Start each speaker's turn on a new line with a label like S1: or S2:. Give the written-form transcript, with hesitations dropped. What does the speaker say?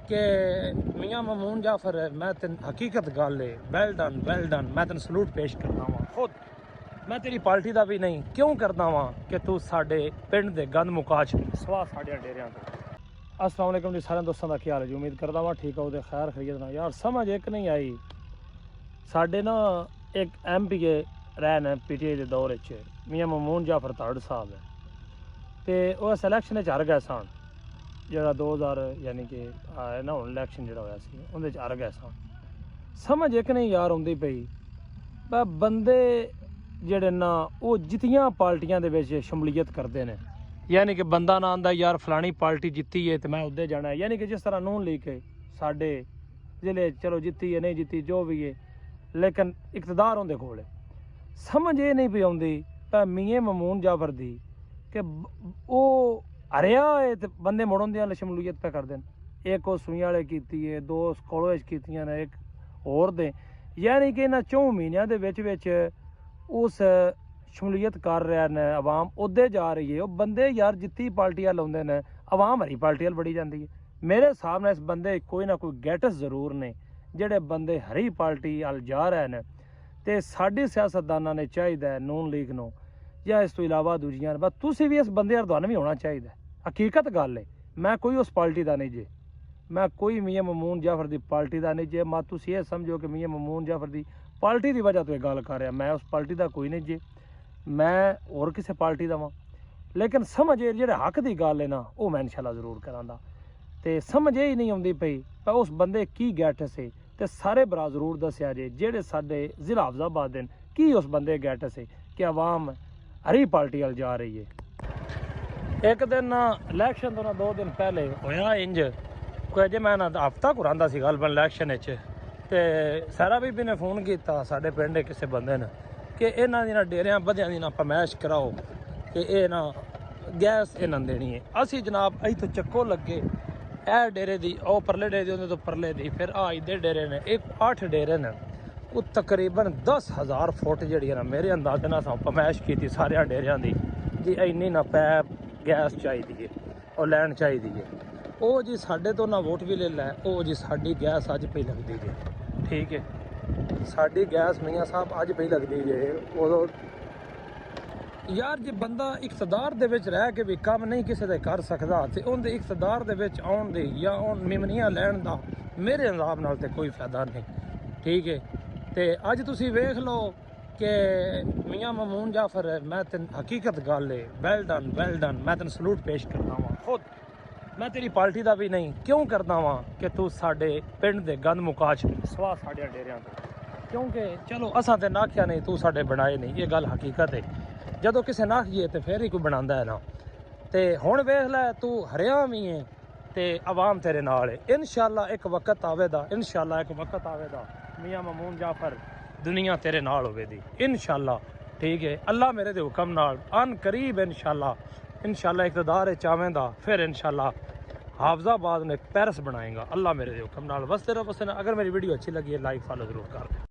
S1: कि मियाँ ममून जाफर है, मैं तेन हकीकत गल है, वेल डन, मैं तेन सलूट पेश करता वां। खुद मैं तेरी पार्टी का भी नहीं, क्यों करदा वां कि तू साडे पिंड दे गंद मुका छड़ी सवा साढ़े डेरियां तो। अस्सलाम वालेकुम जी सारे दोस्तों का क्या हाल है जी, उम्मीद करदा वां ठीक हो, खैर खरीद ना यार। समझ एक नहीं आई साडे ना एक MPA रहन PTI के दौर च मियाँ ममून जाफर ताड़ साहब है, तो वह सिलैक्शन हार गए सन जो 2000 यानी कि ना हूँ इलैक्शन जो होया सी उहदे च हार गए सन। समझ एक नहीं यार आउंदी पई पर बंदे जेड़े ना वो जितियां पार्टियां दे विच शमूलियत करते हैं, यानी कि बंदा ना आंदा यार फलानी पार्टी जित्ती है तो मैं उद्धर जाना है, यानी कि जिस तरह नून लीग के साडे जिले चलो जित्ती है नहीं जित्ती जो भी है, लेकिन इकतदार उहदे कोल है। समझ ये नहीं पई आउंदी पर मियाँ ममून जाफर दी कि वो हरिया है तो बंदे मुड़ उंदे शमूलियत पे करते हैं। एक वो सूई वाले कीती है, दो कॉलेज कीतियां ने, एक होर दे, यानी कि इन्हां 4 महीनों दे विच उस शमूलियत कर रहे ने आवाम उदे जा रही है। वो बंदे यार जित्ती पार्टी वाल आउंदे ने, आवाम हरी पार्टी वाल बड़ी जाती है। मेरे हिसाब नाल इस बंदे कोई ना कोई गैटस जरूर ने जेडे बंदे हरी पार्टी वाल जा रहे हैं। तो साडी सियासतदानां ने चाहिए नून लीग नूं या इस तो इलावा दूजियां बस तुसीं भी इस बंदे हरदवान भी होना चाहिए। हकीकत गल है, मैं कोई उस पार्टी का नहीं जे, मैं कोई मियाँ ममून जाफर की पार्टी का नहीं जे। मैं तुसीं ये समझो कि मियाँ ममून जाफर की पार्टी की वजह तो गल कर रहा, मैं उस पार्टी का कोई नहीं जे, मैं होर किसी पार्टी का वां। लेकिन समझ जेह्ड़े हक की गल है ना वो मैं इंशाल्लाह जरूर करांगा। तो समझ ही नहीं आती पई पर उस बंदे की गैटस है, तो सारे भरा जरूर दस्या जे जेड़े साडे जिला हफजाबाद दे की उस बंदे गैटस है कि आवाम हरी पार्टी वाल जा रही है। एक दिन ना इलैक्शन तो ना 2 दिन पहले होया इंज कोई जे मैं ना हफ्ता कुरांदा सी गल बन इलैक्शन ते सारा बीबी ने फोन किया साडे पिंड किसी बंदे ने कि इन्हां दी ना डेरियां बधियां दी ना फरमाइश कराओ कि ये ना गैस इन्हां देनी है। असी जनाब अं तो चक्को लगे ए डेरे दी ओ परले डेरे दी उहदे तो परले दी फिर इधर डेरे ने एक 8 डेरे ने, वो तकरीबन 10,000 फुट जी ना मेरे अंदाजे ना फरमाइश की सारे डेरियां दी जी इन्नी ना पैप गैस चाहिए है और लैन चाहिए है। वो जी साढ़े तो ना वोट भी ले लै, वो जी साड़ी गैस अज पे लगती है, ठीक है साड़ी गैस मियाँ साहब अज पे लगती है। उदों यार जे बंदा इकतदार दे विच रह के भी काम नहीं किसी दे कर सकदा ते उहदे इकतदार दे विच आउण दी या मिमनियां लैण दा मेरे हिसाब नाल ते कोई फायदा नहीं, ठीक है। ते अज तुसीं वेख लो कि मियाँ ममून जाफर है, मैं तेन हकीकत गल है, वेल डन, मैं तेन सलूट पेश करता वां। खुद मैं तेरी पार्टी का भी नहीं, क्यों करदा वां कि तू साडे पिंड दे गंद मुका छड़ी सवा साढ़े डेरियां तो। क्योंकि चलो असां ते नाख्या नहीं, तू साडे बनाए नहीं, ये गल हकीकत है। जदों किसे नाखिए तो फिर ही कोई बनांदा है ना। ते हुण वेख लै तू हरिया भी है ते आवाम तेरे नाल है। इंशाअल्लाह एक वक्त आवेगा, इंशाअल्लाह एक वक्त आवेगा मियाँ ममून जाफर दुनिया तेरे नाल होवेगी इंशाअल्लाह, ठीक है। अल्लाह मेरे दे हुक्म नाल अन करीब इंशाअल्लाह इक़्तिदार चावेंदा फिर इंशाअल्लाह हाफजाबाद ने पेरिस बनाएगा। अल्लाह मेरे दे हुक्म नाल। बस तेरा पसंद। अगर मेरी वीडियो अच्छी लगी है लाइक फॉलो जरूर कर।